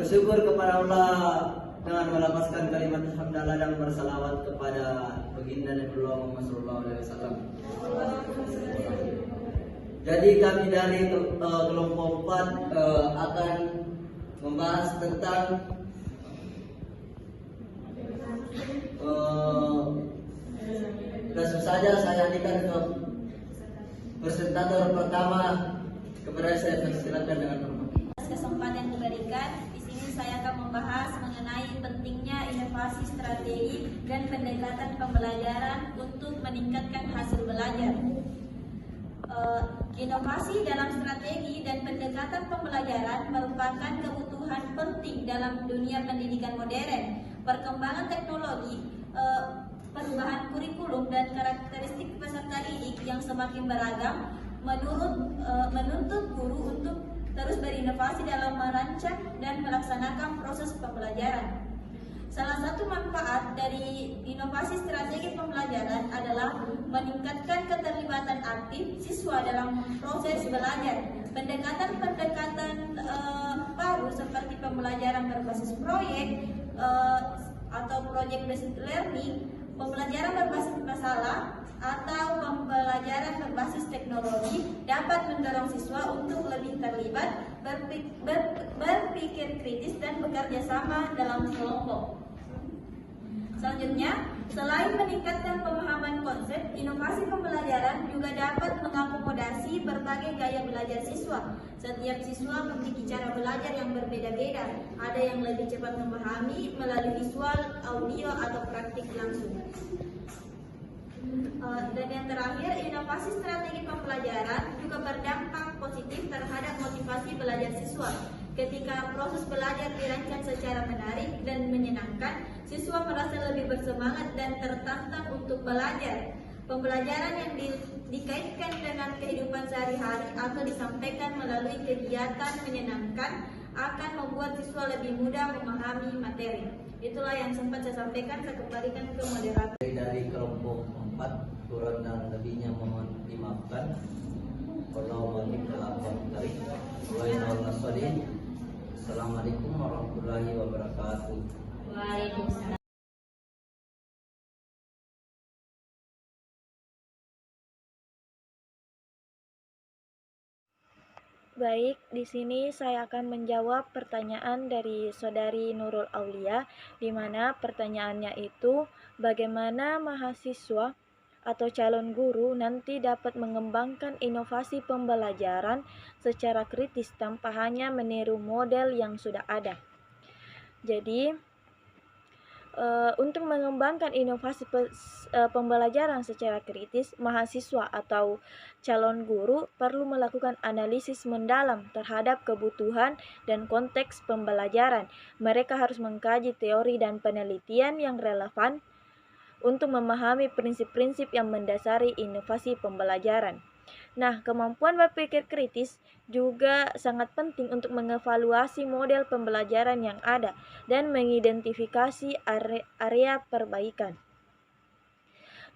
bersyukur kepada Allah dengan melafazkan kalimat hamdalah dan bersalawat kepada baginda Nabiullah Muhammad SAW. Jadi kami dari kelompok 4 akan membahas tentang langsung saja saya alihkan ke presentator pertama, kepada saya persilakan dengan hormat. Kesempatan yang diberikan, di sini saya akan membahas mengenai pentingnya inovasi strategi dan pendekatan pembelajaran untuk meningkatkan hasil belajar. Inovasi dalam strategi dan pendekatan pembelajaran merupakan kebutuhan penting dalam dunia pendidikan modern. Perkembangan teknologi, perubahan kurikulum dan karakteristik peserta didik yang semakin beragam menuntut guru untuk terus berinovasi dalam merancang dan melaksanakan proses pembelajaran. Salah satu manfaat dari inovasi strategi pembelajaran adalah meningkatkan keterlibatan aktif siswa dalam proses belajar. Pendekatan-pendekatan baru seperti pembelajaran berbasis proyek atau project based learning, pembelajaran berbasis masalah, atau pembelajaran berbasis teknologi dapat mendorong siswa untuk lebih terlibat, berpikir kritis dan bekerja sama dalam kelompok. Selanjutnya, selain meningkatkan pemahaman konsep, inovasi pembelajaran juga dapat mengakomodasi berbagai gaya belajar siswa. Setiap siswa memiliki cara belajar yang berbeda-beda. Ada yang lebih cepat memahami melalui visual, audio, atau praktik langsung. Dan yang terakhir, inovasi strategi pembelajaran juga berdampak positif terhadap motivasi belajar siswa. Ketika proses belajar dirancang secara menarik dan menyenangkan, siswa merasa lebih bersemangat dan tertantang untuk belajar. Pembelajaran yang dikaitkan dengan kehidupan sehari-hari atau disampaikan melalui kegiatan menyenangkan akan membuat siswa lebih mudah memahami materi. Itulah yang sempat saya sampaikan, saya kembalikan ke moderator. Dari kelompok 4, kurang dan lebihnya mohon dimaafkan. Assalamualaikum warahmatullahi wabarakatuh. Waalaikumsalam. Baik, di sini saya akan menjawab pertanyaan dari Saudari Nurul Aulia, di mana pertanyaannya itu bagaimana mahasiswa atau calon guru nanti dapat mengembangkan inovasi pembelajaran secara kritis tanpa hanya meniru model yang sudah ada. Jadi, untuk mengembangkan inovasi pembelajaran secara kritis, mahasiswa atau calon guru perlu melakukan analisis mendalam terhadap kebutuhan dan konteks pembelajaran. Mereka harus mengkaji teori dan penelitian yang relevan untuk memahami prinsip-prinsip yang mendasari inovasi pembelajaran. Nah, kemampuan berpikir kritis juga sangat penting untuk mengevaluasi model pembelajaran yang ada dan mengidentifikasi area perbaikan.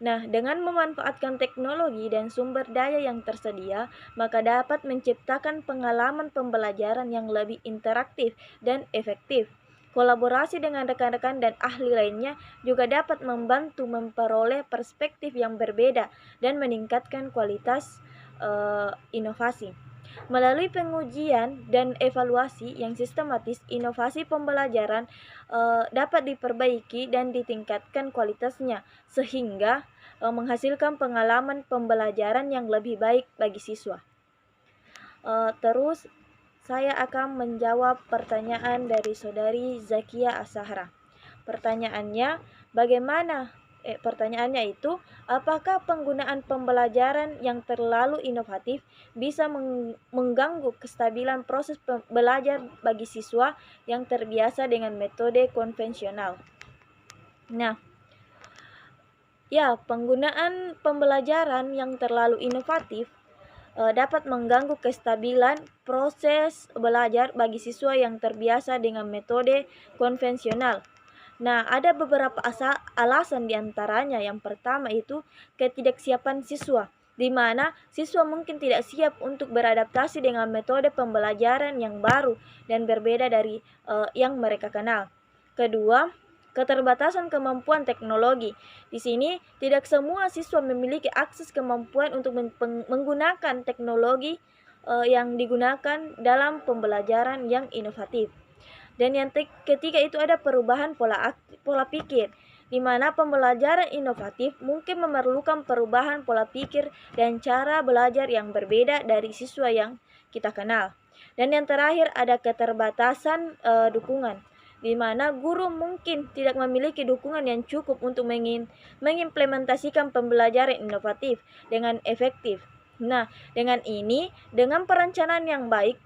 Nah, dengan memanfaatkan teknologi dan sumber daya yang tersedia, maka dapat menciptakan pengalaman pembelajaran yang lebih interaktif dan efektif. Kolaborasi dengan rekan-rekan dan ahli lainnya juga dapat membantu memperoleh perspektif yang berbeda dan meningkatkan kualitas inovasi. Melalui pengujian dan evaluasi yang sistematis, inovasi pembelajaran dapat diperbaiki dan ditingkatkan kualitasnya sehingga menghasilkan pengalaman pembelajaran yang lebih baik bagi siswa. Terus saya akan menjawab pertanyaan dari Saudari Zakia Ashara. Pertanyaannya, pertanyaannya itu, apakah penggunaan pembelajaran yang terlalu inovatif bisa mengganggu kestabilan proses belajar bagi siswa yang terbiasa dengan metode konvensional? Nah, penggunaan pembelajaran yang terlalu inovatif dapat mengganggu kestabilan proses belajar bagi siswa yang terbiasa dengan metode konvensional. Nah, ada beberapa alasan diantaranya. Yang pertama itu ketidaksiapan siswa. di mana siswa mungkin tidak siap untuk beradaptasi dengan metode pembelajaran yang baru dan berbeda dari yang mereka kenal. Kedua, keterbatasan kemampuan teknologi. Di sini tidak semua siswa memiliki akses kemampuan untuk menggunakan teknologi yang digunakan dalam pembelajaran yang inovatif. Dan yang ketiga itu ada perubahan pola pikir, di mana pembelajaran inovatif mungkin memerlukan perubahan pola pikir dan cara belajar yang berbeda dari siswa yang kita kenal. Dan yang terakhir ada keterbatasan dukungan, di mana guru mungkin tidak memiliki dukungan yang cukup untuk mengimplementasikan pembelajaran inovatif dengan efektif. Nah, dengan perencanaan yang baik,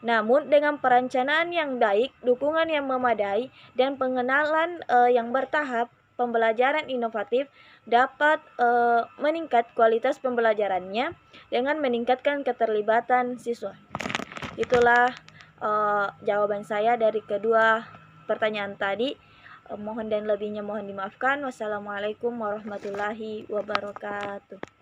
namun dengan perencanaan yang baik, dukungan yang memadai, dan pengenalan yang bertahap, pembelajaran inovatif dapat meningkat kualitas pembelajarannya dengan meningkatkan keterlibatan siswa. Itulah jawaban saya dari kedua pertanyaan tadi. Mohon dan lebihnya mohon dimaafkan. Wassalamualaikum warahmatullahi wabarakatuh.